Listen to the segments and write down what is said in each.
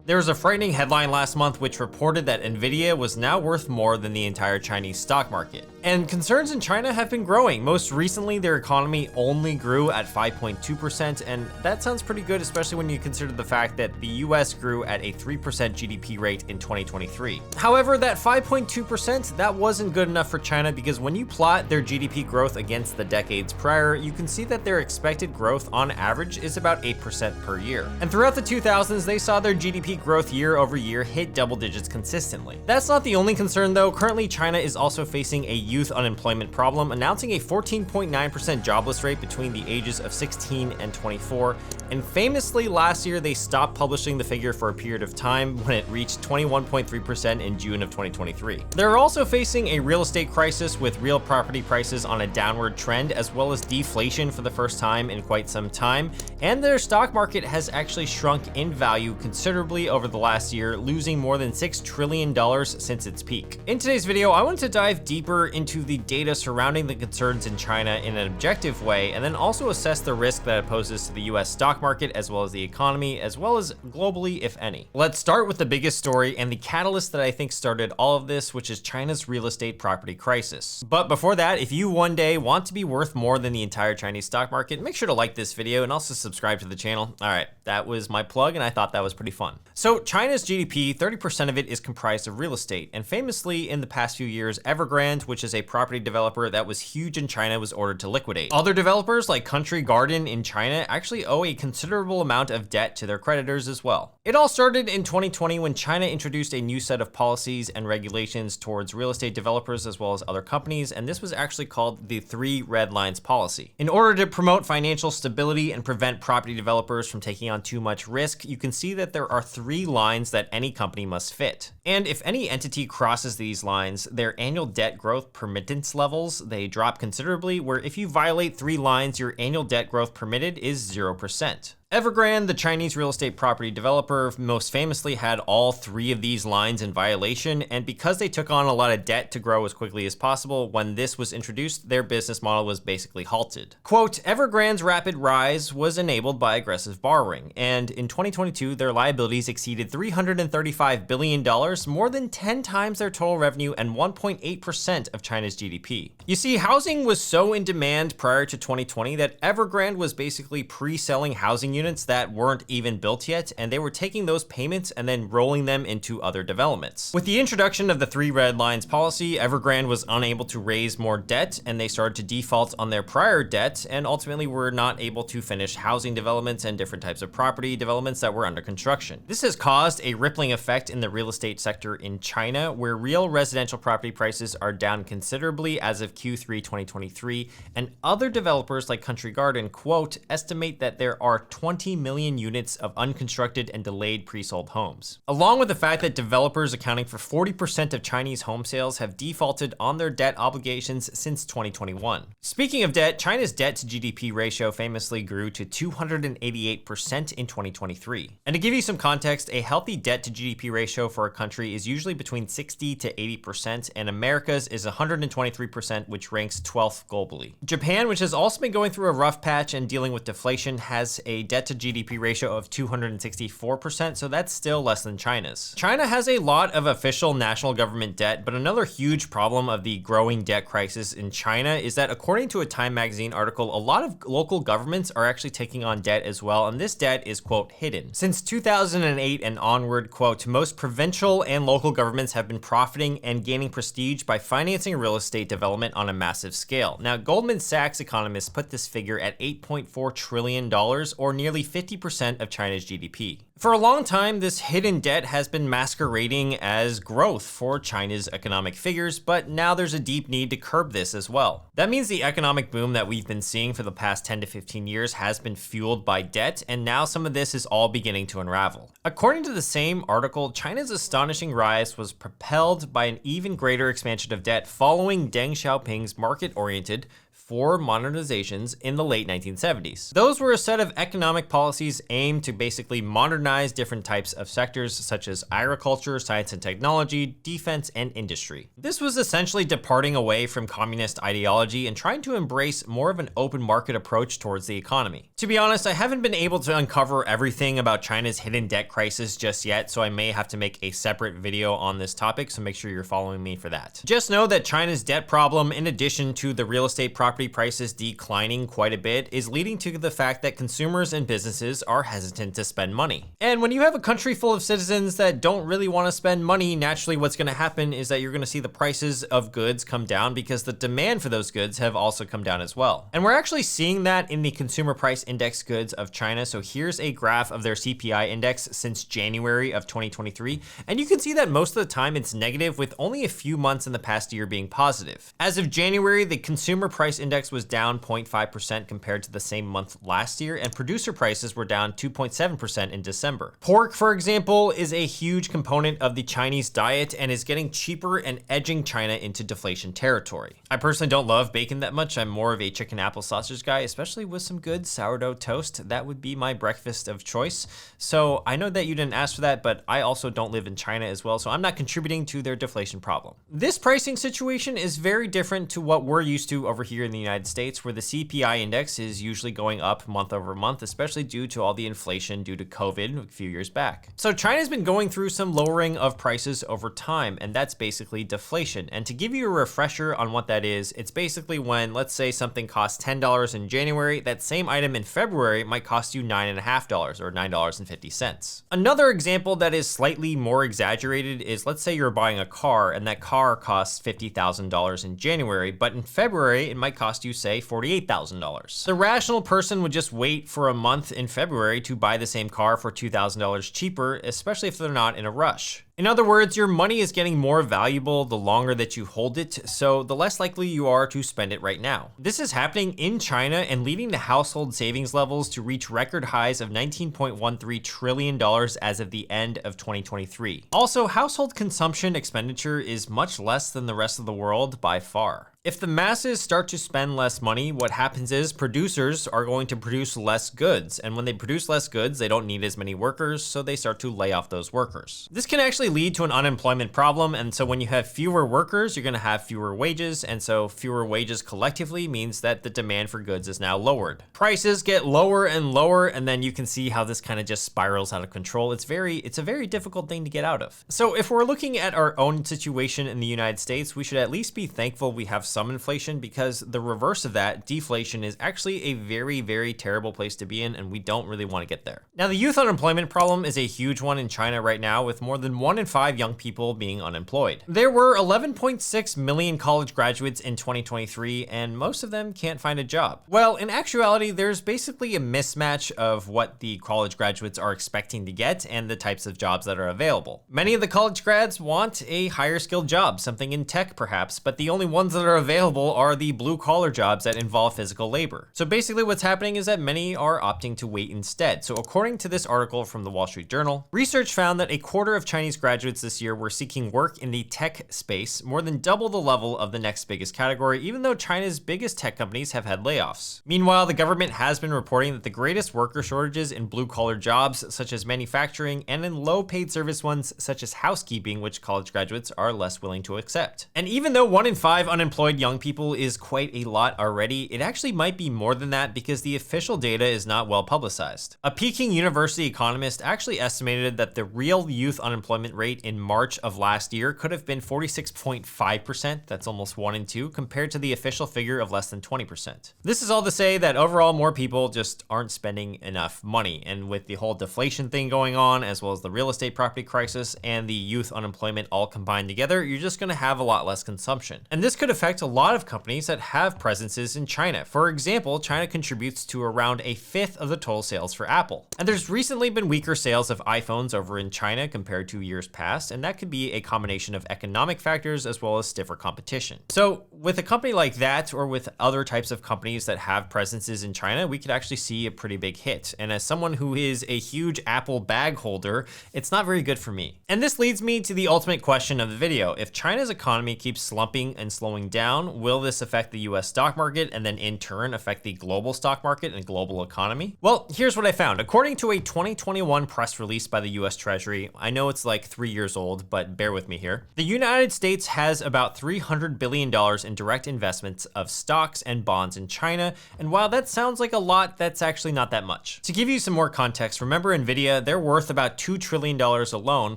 There was a frightening headline last month which reported that Nvidia was now worth more than the entire Chinese stock market. And concerns in China have been growing. Most recently, their economy only grew at 5.2%, and that sounds pretty good, especially when you consider the fact that the US grew at a 3% GDP rate in 2023. However, that 5.2%, that wasn't good enough for China, because when you plot their GDP growth against the decades prior, you can see that their expected growth on average is about 8% per year. And throughout the 2000s, they saw their GDP growth year over year hit double digits consistently. That's not the only concern though. Currently, China is also facing a youth unemployment problem, announcing a 14.9% jobless rate between the ages of 16 and 24. And famously, last year, they stopped publishing the figure for a period of time when it reached 21.3% in June of 2023. They're also facing a real estate crisis, with real property prices on a downward trend, as well as deflation for the first time in quite some time. And their stock market has actually shrunk in value considerably over the last year, losing more than $6 trillion since its peak. In today's video, I want to dive deeper into the data surrounding the concerns in China in an objective way, and then also assess the risk that it poses to the US stock market, as well as the economy, as well as globally, if any. Let's start with the biggest story and the catalyst that I think started all of this, which is China's real estate property crisis. But before that, if you one day want to be worth more than the entire Chinese stock market, make sure to like this video and also subscribe to the channel. All right, that was my plug, and I thought that was pretty fun. So China's GDP, 30% of it is comprised of real estate, and famously in the past few years, Evergrande, which is a property developer that was huge in China, was ordered to liquidate. Other developers like Country Garden in China actually owe a considerable amount of debt to their creditors as well. It all started in 2020 when China introduced a new set of policies and regulations towards real estate developers as well as other companies, and this was actually called the 3 Red Lines policy. In order to promote financial stability and prevent property developers from taking on too much risk, you can see that there are 3 lines that any company must fit. And if any entity crosses these lines, their annual debt growth permittance levels, they drop considerably, where if you violate 3 lines, your annual debt growth permitted is 0%. Evergrande, the Chinese real estate property developer, most famously had all 3 of these lines in violation, and because they took on a lot of debt to grow as quickly as possible, when this was introduced, their business model was basically halted. Quote, Evergrande's rapid rise was enabled by aggressive borrowing, and in 2022, their liabilities exceeded $335 billion, more than 10 times their total revenue and 1.8% of China's GDP. You see, housing was so in demand prior to 2020 that Evergrande was basically pre-selling housing units that weren't even built yet, and they were taking those payments and then rolling them into other developments. With the introduction of the 3 Red Lines policy, Evergrande was unable to raise more debt, and they started to default on their prior debt, and ultimately were not able to finish housing developments and different types of property developments that were under construction. This has caused a rippling effect in the real estate sector in China, where real residential property prices are down considerably as of Q3 2023, and other developers like Country Garden, quote, estimate that there are 20 million units of unconstructed and delayed pre-sold homes. Along with the fact that developers accounting for 40% of Chinese home sales have defaulted on their debt obligations since 2021. Speaking of debt, China's debt to GDP ratio famously grew to 288% in 2023. And to give you some context, a healthy debt to GDP ratio for a country is usually between 60 to 80%, and America's is 123%, which ranks 12th globally. Japan, which has also been going through a rough patch and dealing with deflation, has a debt to GDP ratio of 264%, so that's still less than China's. China has a lot of official national government debt, but another huge problem of the growing debt crisis in China is that according to a Time magazine article, a lot of local governments are actually taking on debt as well, and this debt is, quote, hidden. Since 2008 and onward, quote, most provincial and local governments have been profiting and gaining prestige by financing real estate development on a massive scale. Now, Goldman Sachs economists put this figure at $8.4 trillion, or nearly 50% of China's GDP. For a long time, this hidden debt has been masquerading as growth for China's economic figures, but now there's a deep need to curb this as well. That means the economic boom that we've been seeing for the past 10 to 15 years has been fueled by debt, and now some of this is all beginning to unravel. According to the same article, China's astonishing rise was propelled by an even greater expansion of debt following Deng Xiaoping's market-oriented, 4 modernizations in the late 1970s. Those were a set of economic policies aimed to basically modernize different types of sectors such as agriculture, science and technology, defense, and industry. This was essentially departing away from communist ideology and trying to embrace more of an open market approach towards the economy. To be honest, I haven't been able to uncover everything about China's hidden debt crisis just yet, so I may have to make a separate video on this topic, so make sure you're following me for that. Just know that China's debt problem, in addition to the real estate property prices declining quite a bit, is leading to the fact that consumers and businesses are hesitant to spend money. And when you have a country full of citizens that don't really want to spend money, naturally what's going to happen is that you're going to see the prices of goods come down because the demand for those goods have also come down as well. And we're actually seeing that in the consumer price index goods of China. So here's a graph of their CPI index since January of 2023. And you can see that most of the time it's negative, with only a few months in the past year being positive. As of January, the consumer price index was down 0.5% compared to the same month last year, and producer prices were down 2.7% in December. Pork, for example, is a huge component of the Chinese diet and is getting cheaper and edging China into deflation territory. I personally don't love bacon that much. I'm more of a chicken apple sausage guy, especially with some good sourdough toast. That would be my breakfast of choice. So I know that you didn't ask for that, but I also don't live in China as well, so I'm not contributing to their deflation problem. This pricing situation is very different to what we're used to over here in the United States, where the CPI index is usually going up month over month, especially due to all the inflation due to COVID a few years back. So China's been going through some lowering of prices over time, and that's basically deflation. And to give you a refresher on what that is, it's basically when, let's say something costs $10 in January, that same item in February might cost you $9.50 or $9.50. Another example that is slightly more exaggerated is, let's say you're buying a car and that car costs $50,000 in January, but in February it might cost you, say, $48,000. The rational person would just wait for a month in February to buy the same car for $2,000 cheaper, especially if they're not in a rush. In other words, your money is getting more valuable the longer that you hold it, so the less likely you are to spend it right now. This is happening in China and leading to household savings levels to reach record highs of $19.13 trillion as of the end of 2023. Also, household consumption expenditure is much less than the rest of the world by far. If the masses start to spend less money, what happens is producers are going to produce less goods. And when they produce less goods, they don't need as many workers, so they start to lay off those workers. This can actually lead to an unemployment problem. And so when you have fewer workers, you're going to have fewer wages. And so fewer wages collectively means that the demand for goods is now lowered. Prices get lower and lower, and then you can see how this kind of just spirals out of control. It's a very difficult thing to get out of. So if we're looking at our own situation in the United States, we should at least be thankful we have some inflation, because the reverse of that, deflation, is actually a very, very terrible place to be in, and we don't really want to get there. Now, the youth unemployment problem is a huge one in China right now, with more than 1 in 5 young people being unemployed. There were 11.6 million college graduates in 2023, and most of them can't find a job. Well, in actuality, there's basically a mismatch of what the college graduates are expecting to get and the types of jobs that are available. Many of the college grads want a higher skilled job, something in tech perhaps, but the only ones that are available are the blue collar jobs that involve physical labor. So basically what's happening is that many are opting to wait instead. So according to this article from the Wall Street Journal, research found that a quarter of Chinese graduates this year were seeking work in the tech space, more than double the level of the next biggest category, even though China's biggest tech companies have had layoffs. Meanwhile, the government has been reporting that the greatest worker shortages in blue collar jobs, such as manufacturing, and in low paid service ones, such as housekeeping, which college graduates are less willing to accept. And even though 1 in 5 unemployed young people is quite a lot already, it actually might be more than that because the official data is not well publicized. A Peking University economist actually estimated that the real youth unemployment rate in March of last year could have been 46.5%, that's almost 1 in 2, compared to the official figure of less than 20%. This is all to say that overall more people just aren't spending enough money, and with the whole deflation thing going on, as well as the real estate property crisis and the youth unemployment all combined together, you're just going to have a lot less consumption. And this could affect a lot of companies that have presences in China. For example, China contributes to around 1/5 of the total sales for Apple. And there's recently been weaker sales of iPhones over in China compared to years years past, and that could be a combination of economic factors as well as stiffer competition. So with a company like that, or with other types of companies that have presences in China, we could actually see a pretty big hit. And as someone who is a huge Apple bag holder, it's not very good for me. And this leads me to the ultimate question of the video. If China's economy keeps slumping and slowing down, will this affect the US stock market and then in turn affect the global stock market and global economy? Well, here's what I found. According to a 2021 press release by the US Treasury, I know it's like 3 years old, but bear with me here. The United States has about $300 billion in direct investments of stocks and bonds in China. And while that sounds like a lot, that's actually not that much. To give you some more context, remember Nvidia, they're worth about $2 trillion alone,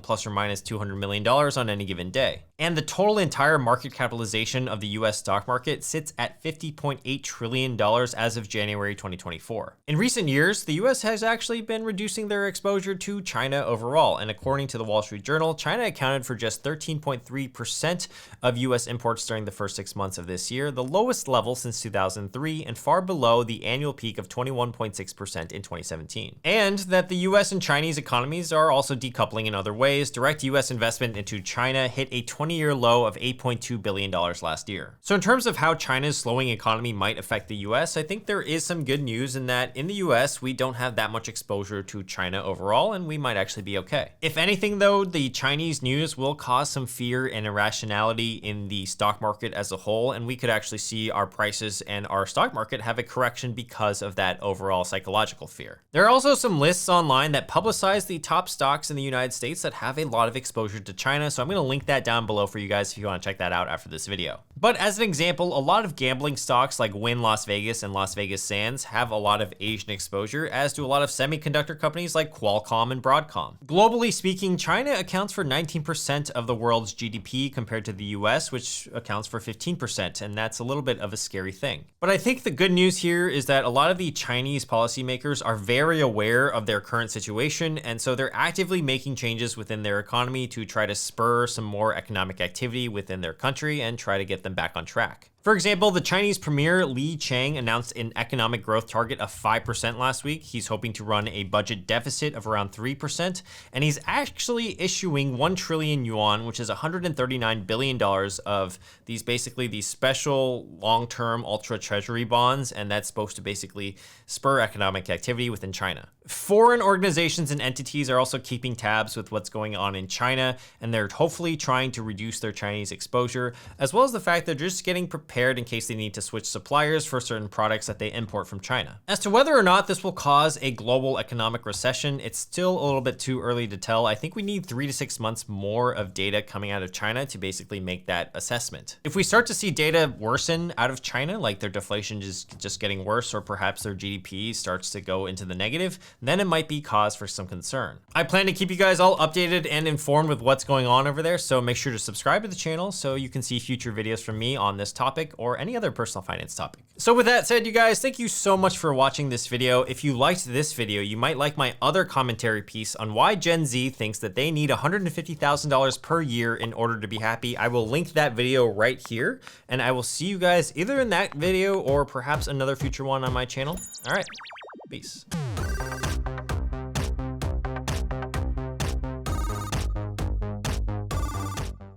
plus or minus $200 million on any given day. And the total entire market capitalization of the US stock market sits at $50.8 trillion as of January 2024. In recent years, the US has actually been reducing their exposure to China overall. And according to the Wall Street Journal, China accounted for just 13.3% of US imports during the first 6 months of this year, the lowest level since 2003 and far below the annual peak of 21.6% in 2017. And that the US and Chinese economies are also decoupling in other ways. Direct US investment into China hit a 20-year low of $8.2 billion last year. So in terms of how China's slowing economy might affect the US, I think there is some good news in that in the US, we don't have that much exposure to China overall, and we might actually be okay. If anything though, the Chinese news will cause some fear and irrationality in the stock market as a whole, and we could actually see our prices and our stock market have a correction because of that overall psychological fear. There are also some lists online that publicize the top stocks in the United States that have a lot of exposure to China, so I'm gonna link that down below for you guys if you wanna check that out after this video. But as an example, a lot of gambling stocks like Wynn Las Vegas and Las Vegas Sands have a lot of Asian exposure, as do a lot of semiconductor companies like Qualcomm and Broadcom. Globally speaking, China accounts for 19% of the world's GDP compared to the US, which accounts for 15%, and that's a little bit of a scary thing. But I think the good news here is that a lot of the Chinese policymakers are very aware of their current situation, and so they're actively making changes within their economy to try to spur some more economic activity within their country and try to get them back on track. For example, the Chinese premier Li Qiang announced an economic growth target of 5% last week. He's hoping to run a budget deficit of around 3%, and he's actually issuing 1 trillion yuan, which is $139 billion of these special long-term ultra treasury bonds, and that's supposed to basically spur economic activity within China. Foreign organizations and entities are also keeping tabs with what's going on in China, and they're hopefully trying to reduce their Chinese exposure, as well as the fact they're just getting prepared in case they need to switch suppliers for certain products that they import from China. As to whether or not this will cause a global economic recession, it's still a little bit too early to tell. I think we need 3 to 6 months more of data coming out of China to basically make that assessment. If we start to see data worsen out of China, like their deflation is just getting worse, or perhaps their GDP starts to go into the negative, then it might be cause for some concern. I plan to keep you guys all updated and informed with what's going on over there, so make sure to subscribe to the channel so you can see future videos from me on this topic or any other personal finance topic. So with that said, you guys, thank you so much for watching this video. If you liked this video, you might like my other commentary piece on why Gen Z thinks that they need $150,000 per year in order to be happy. I will link that video right here, and I will see you guys either in that video or perhaps another future one on my channel. All right, peace.